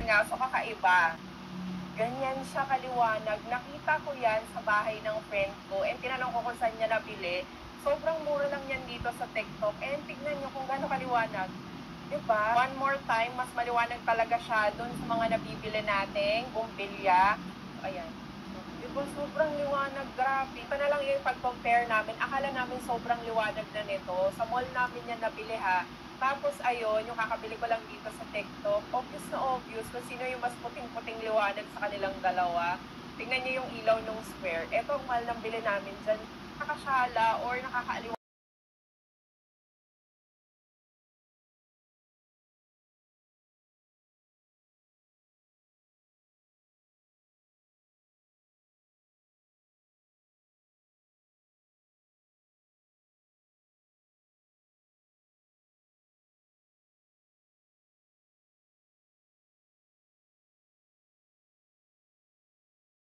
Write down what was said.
nga, so kakaiba. Ganyan siya kaliwanag. Nakita ko yan sa bahay ng friend ko and tinanong ko kung saan niya nabili. Sobrang mura lang yan dito sa TikTok. And tignan niyo kung gaano kaliwanag. Diba? One more time, mas maliwanag talaga siya dun sa mga nabibili nating bumbilya. Ayan. Diba, sobrang liwanag, grabe. Ito na lang yung pag-compare namin. Akala namin sobrang liwanag na nito. Sa mall namin yan nabili ha. Tapos ayun, yung kakabili ko lang dito sa TikTok, obvious na obvious kung sino yung mas puting-puting liwanag sa kanilang dalawa. Tingnan niyo yung ilaw ng square. Ito ang mahal ng bili namin dyan. Nakakasala or nakakaaliwanag.